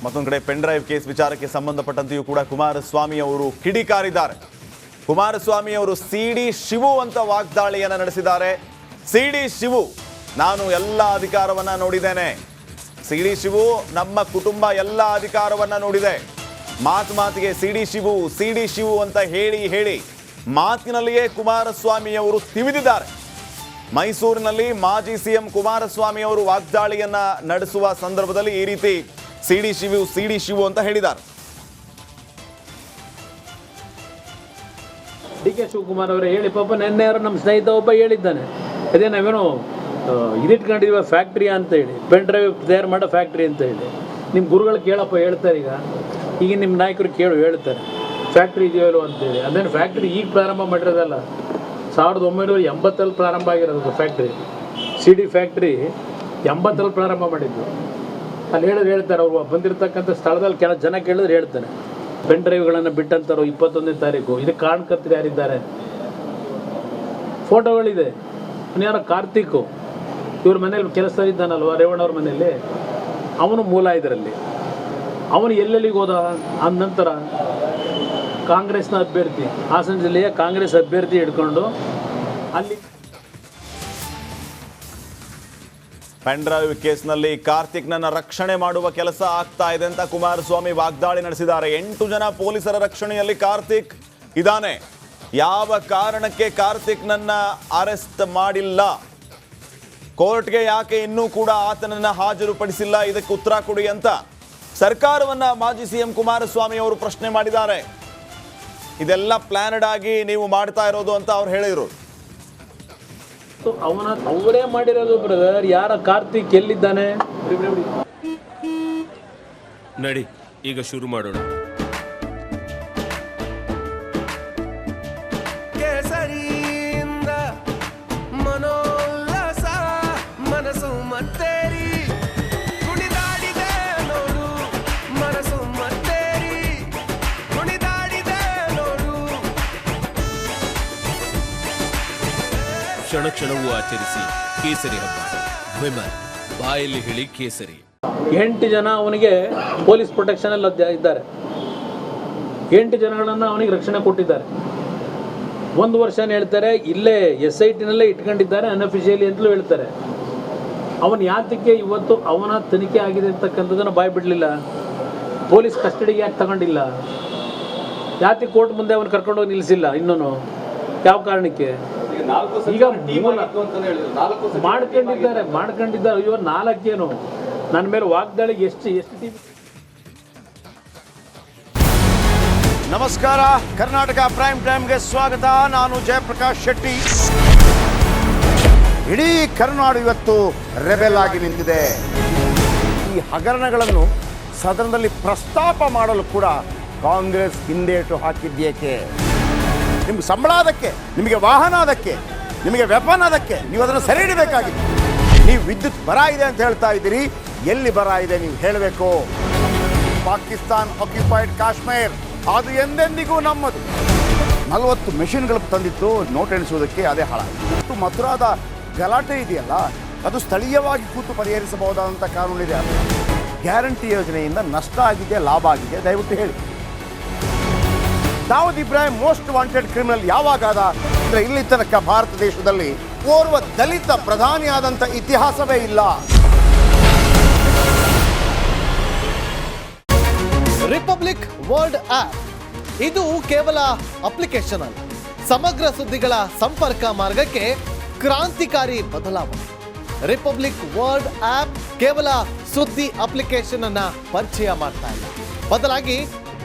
ಮತ್ತೊಂದು ಕಡೆ pen drive case ವಿಚಾರಕ್ಕೆ ಸಂಬಂಧಪಟ್ಟಂತೆಯೂ ಕೂಡ ಕುಮಾರಸ್ವಾಮಿ ಅವರು ಕಿಡಿಕಾರಿದ್ದಾರೆ. ಕುಮಾರಸ್ವಾಮಿ ಅವರು ಸಿಡಿ ಶಿವು ಅಂತ ವಾಗ್ದಾಳಿಯನ್ನು ನಡೆಸಿದ್ದಾರೆ. ಸಿಡಿ ಶಿವು, ನಾನು ಎಲ್ಲ ಅಧಿಕಾರವನ್ನ ನೋಡಿದ್ದೇನೆ. ಸಿಡಿ ಶಿವು, ನಮ್ಮ ಕುಟುಂಬ ಎಲ್ಲ ಅಧಿಕಾರವನ್ನ ನೋಡಿದೆ. ಮಾತಿಗೆ ಸಿಡಿ ಶಿವು ಅಂತ ಹೇಳಿ ಮಾತಿನಲ್ಲಿಯೇ ಕುಮಾರಸ್ವಾಮಿ ಅವರು ತಿವಿದಿದ್ದಾರೆ. ಮೈಸೂರಿನಲ್ಲಿ ಮಾಜಿ ಸಿಎಂ ಕುಮಾರಸ್ವಾಮಿ ಅವರು ವಾಗ್ದಾಳಿಯನ್ನ ನಡೆಸುವ ಸಂದರ್ಭದಲ್ಲಿ ಈ ರೀತಿ ಸಿಡಿ ಶಿವು ಅಂತ ಹೇಳಿದ್ದಾರೆ. ಡಿ ಕೆ ಶಿವಕುಮಾರ್ ಅವರೇ ಹೇಳಿ, ಪಾಪ ನಿನ್ನೆ ನಮ್ಮ ಸ್ನೇಹಿತ ಒಬ್ಬ ಹೇಳಿದ್ದಾನೆ, ಅದೇ ನಾವೇನೋ ಇದಿಟ್ಕೊಂಡಿರುವ ಫ್ಯಾಕ್ಟ್ರಿ ಅಂತ ಹೇಳಿ, ಪೆನ್ ಡ್ರೈವ್ ತಯಾರು ಮಾಡೋ ಫ್ಯಾಕ್ಟ್ರಿ ಅಂತ ಹೇಳಿ. ನಿಮ್ಮ ಗುರುಗಳು ಕೇಳಪ್ಪ ಹೇಳ್ತಾರೆ, ಈಗ ನಿಮ್ಮ ನಾಯಕರು ಹೇಳ್ತಾರೆ ಫ್ಯಾಕ್ಟ್ರಿ ಇದೆಯೋ ಅಂತೇಳಿ. ಅದೇನು ಫ್ಯಾಕ್ಟ್ರಿ ಈಗ ಪ್ರಾರಂಭ ಮಾಡಿರೋದಲ್ಲ, 1980 ಪ್ರಾರಂಭ ಆಗಿರೋದು ಫ್ಯಾಕ್ಟ್ರಿ. ಸಿಡಿ ಫ್ಯಾಕ್ಟ್ರಿ 80 ಪ್ರಾರಂಭ ಮಾಡಿದ್ದು. ಅಲ್ಲಿ ಹೇಳ್ತಾರೆ, ಅವ್ರು ಬಂದಿರತಕ್ಕಂಥ ಸ್ಥಳದಲ್ಲಿ ಕೆಲ ಜನ ಕೇಳಿದ್ರೆ ಹೇಳ್ತಾರೆ, ಪೆನ್ ಡ್ರೈವ್ಗಳನ್ನು ಬಿಟ್ಟಂತಾರೋ 21ನೇ ತಾರೀಕು. ಇದಕ್ಕೆ ಕಾರಣಕರ್ತರು ಯಾರಿದ್ದಾರೆ? ಫೋಟೋಗಳಿದೆ. ಯಾರೋ ಕಾರ್ತಿಕ್ ಇವ್ರ ಮನೇಲಿ ಕೆಲಸ ಇದ್ದಾನಲ್ವ, ರೇವಣ್ಣವ್ರ ಮನೆಯಲ್ಲಿ, ಅವನು ಮೂಲ ಇದರಲ್ಲಿ. ಅವನು ಎಲ್ಲೆಲ್ಲಿಗೆ ಹೋದ ಅಂದ ನಂತರ ಕಾಂಗ್ರೆಸ್ನ ಅಭ್ಯರ್ಥಿ, ಹಾಸನ ಜಿಲ್ಲೆಯ ಕಾಂಗ್ರೆಸ್ ಅಭ್ಯರ್ಥಿ ಹಿಡ್ಕೊಂಡು ಅಲ್ಲಿ ಪೆನ್ ಡ್ರೈವ್ ಕೇಸ್ನಲ್ಲಿ ಕಾರ್ತಿಕ್ನನ್ನ ರಕ್ಷಣೆ ಮಾಡುವ ಕೆಲಸ ಆಗ್ತಾ ಇದೆ ಅಂತ ಕುಮಾರಸ್ವಾಮಿ ವಾಗ್ದಾಳಿ ನಡೆಸಿದ್ದಾರೆ. 8 ಜನ ಪೊಲೀಸರ ರಕ್ಷಣೆಯಲ್ಲಿ ಕಾರ್ತಿಕ್ ಇದ್ದಾನೆ. ಯಾವ ಕಾರಣಕ್ಕೆ ಕಾರ್ತಿಕ್ನನ್ನ ಅರೆಸ್ಟ್ ಮಾಡಿಲ್ಲ, ಕೋರ್ಟ್ಗೆ ಯಾಕೆ ಇನ್ನೂ ಕೂಡ ಆತನನ್ನ ಹಾಜರುಪಡಿಸಿಲ್ಲ, ಇದಕ್ಕೆ ಉತ್ತರ ಕೊಡಿ ಅಂತ ಸರ್ಕಾರವನ್ನ ಮಾಜಿ ಸಿಎಂ ಕುಮಾರಸ್ವಾಮಿ ಅವರು ಪ್ರಶ್ನೆ ಮಾಡಿದ್ದಾರೆ. ಇದೆಲ್ಲ ಪ್ಲಾನಡ್ ಆಗಿ ನೀವು ಮಾಡ್ತಾ ಇರೋದು ಅಂತ ಅವ್ರು ಹೇಳಿದ್ರು. ಅವರೇ ಮಾಡಿರೋದು ಬ್ರದರ್. ಯಾರ ಕಾರ್ತಿಕ್ ಎಲ್ಲಿದ್ದಾನೆ? ನಡಿ ಈಗ ಶುರು ಮಾಡೋಣ. ಕೇಸರಿಯಿಂದ ಮನೋಲ್ಲಾಸ ಮನಸ್ಸು ಮತ್ತೇರಿ ಕುಣಿದಾಡಿದೆ ನೋಡು, ಮನಸ್ಸು ಮತ್ತೇರಿ ಕುಣಿದಾಡಿದೆ ನೋಡು. ಕ್ಷಣ ಕ್ಷಣವೂ ಆಚರಿಸಿ ಕೇಸರಿ ಹಬ್ಬ. ವಿಮಲ್ ಬಾಯಲ್ಲಿ ಹೇಳಿ ಕೇಸರಿ. 8 ಜನ ಅವನಿಗೆ ಪೊಲೀಸ್ ಪ್ರೊಟೆಕ್ಷನ್ ಎಲ್ಲ ಇದ್ದಾರೆ. 8 ಜನಗಳನ್ನ ಅವನಿಗೆ ರಕ್ಷಣೆ ಕೊಟ್ಟಿದ್ದಾರೆ. 1 ವರ್ಷ ಹೇಳ್ತಾರೆ, ಇಲ್ಲೇ SIT-ನಲ್ಲೇ ಇಟ್ಕೊಂಡಿದ್ದಾರೆ ಅನ್ಅಫಿಷಿಯಲಿ ಅಂತಲೂ ಹೇಳ್ತಾರೆ. ಅವನು ಯಾತಕ್ಕೆ ಇವತ್ತು ಅವನ ತನಿಖೆ ಆಗಿದೆ ಅಂತಕ್ಕಂಥದ್ದನ್ನು ಬಾಯ್ ಬಿಡಲಿಲ್ಲ? ಪೊಲೀಸ್ ಕಸ್ಟಡಿಗೆ ಯಾಕೆ ತಗೊಂಡಿಲ್ಲ? ಯಾತಕ್ಕೆ ಕೋರ್ಟ್ ಮುಂದೆ ಅವನು ಕರ್ಕೊಂಡೋಗಿ ನಿಲ್ಲಿಸಿಲ್ಲ? ಇನ್ನೂ ಯಾವ ಕಾರಣಕ್ಕೆ? ಈಗ ಮಾಡ್ಕೊಂಡಿದ್ದಾರೆ. ಅಯ್ಯೋ 4 ಏನು ನನ್ನ ಮೇಲೆ ವಾಗ್ದಾಳಿಗೆ ಎಷ್ಟು ಟಿವಿ. ನಮಸ್ಕಾರ, ಕರ್ನಾಟಕ ಪ್ರೈಮ್ ಟೈಮ್ಗೆ ಸ್ವಾಗತ. ನಾನು ಜಯಪ್ರಕಾಶ್ ಶೆಟ್ಟಿ. ಇಡೀ ಕರ್ನಾಡು ಇವತ್ತು ರೆಬೆಲ್ ಆಗಿ ನಿಂತಿದೆ. ಈ ಹಗರಣಗಳನ್ನು ಸದನದಲ್ಲಿ ಪ್ರಸ್ತಾಪ ಮಾಡಲು ಕೂಡ ಕಾಂಗ್ರೆಸ್ ಹಿಂದೇಟು ಹಾಕಿದ್ದೇಕೆ? ನಿಮ್ಗೆ ಸಂಬಳ ಅದಕ್ಕೆ, ನಿಮಗೆ ವಾಹನ ಅದಕ್ಕೆ, ನಿಮಗೆ ವೆಪನ್ ಅದಕ್ಕೆ, ನೀವು ಅದನ್ನು ಸೆರೆ ಹಿಡಿಬೇಕಾಗಿದೆ. ನೀವು ವಿದ್ಯುತ್ ಬರ ಇದೆ ಅಂತ ಹೇಳ್ತಾ ಇದ್ದೀರಿ, ಎಲ್ಲಿ ಬರ ಇದೆ ನೀವು ಹೇಳಬೇಕು. ಪಾಕಿಸ್ತಾನ್ ಆಕ್ಯುಪೈಡ್ ಕಾಶ್ಮೀರ್ ಅದು ಎಂದೆಂದಿಗೂ ನಮ್ಮದು. 40 ಮೆಷಿನ್ಗಳು ತಂದಿತ್ತು ನೋಟ್ ಎಣಿಸುವುದಕ್ಕೆ, ಅದೇ ಹಾಳಾಯಿತು. ಮಥುರಾದ ಗಲಾಟೆ ಇದೆಯಲ್ಲ, ಅದು ಸ್ಥಳೀಯವಾಗಿ ಕೂತು ಪರಿಹರಿಸಬಹುದಾದಂಥ ಕಾನೂನಿದೆ. ಗ್ಯಾರಂಟಿ ಯೋಜನೆಯಿಂದ ನಷ್ಟ ಆಗಿದೆ, ಲಾಭ ಆಗಿದೆ, ದಯವಿಟ್ಟು ಹೇಳಿ. Dawood Ibrahim most wanted criminal ಯಾವಾಗಾದ ಅಂದರೆ ಇಲ್ಲಿ ತನಕ ಭಾರತ ದೇಶದಲ್ಲಿ ಓರ್ವ ದಲಿತ ಪ್ರಧಾನಿಯಾದಂಥ ಇತಿಹಾಸವೇ ಇಲ್ಲ. ರಿಪಬ್ಲಿಕ್ ವರ್ಲ್ಡ್ ಆಪ್ ಇದು ಕೇವಲ ಅಪ್ಲಿಕೇಶನ್ ಅಲ್ಲ, ಸಮಗ್ರ ಸುದ್ದಿಗಳ ಸಂಪರ್ಕ ಮಾರ್ಗಕ್ಕೆ ಕ್ರಾಂತಿಕಾರಿ ಬದಲಾವಣೆ. ರಿಪಬ್ಲಿಕ್ ವರ್ಲ್ಡ್ ಆಪ್ ಕೇವಲ ಸುದ್ದಿ ಅಪ್ಲಿಕೇಶನ್ ಅನ್ನ ಪರಿಚಯ ಮಾಡ್ತಾ ಇಲ್ಲ, ಬದಲಾಗಿ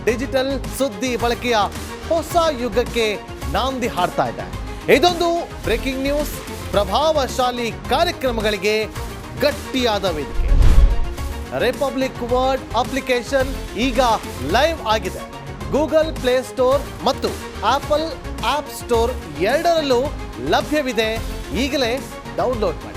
ಡಿಜಿಟಲ್ ಸುದ್ದಿ ಬಳಕೆಯ ಹೊಸ ಯುಗಕ್ಕೆ ನಾಂದಿ ಹಾಡ್ತಾ ಇದೆ. ಇದೊಂದು ಬ್ರೇಕಿಂಗ್ ನ್ಯೂಸ್, ಪ್ರಭಾವಶಾಲಿ ಕಾರ್ಯಕ್ರಮಗಳಿಗೆ ಗಟ್ಟಿಯಾದ ವೇದಿಕೆ. ರಿಪಬ್ಲಿಕ್ ವರ್ಲ್ಡ್ ಅಪ್ಲಿಕೇಶನ್ ಈಗ ಲೈವ್ ಆಗಿದೆ. ಗೂಗಲ್ ಪ್ಲೇ ಸ್ಟೋರ್ ಮತ್ತು ಆಪಲ್ ಆಪ್ ಸ್ಟೋರ್ ಎರಡರಲ್ಲೂ ಲಭ್ಯವಿದೆ. ಈಗಲೇ ಡೌನ್ಲೋಡ್ ಮಾಡಿ.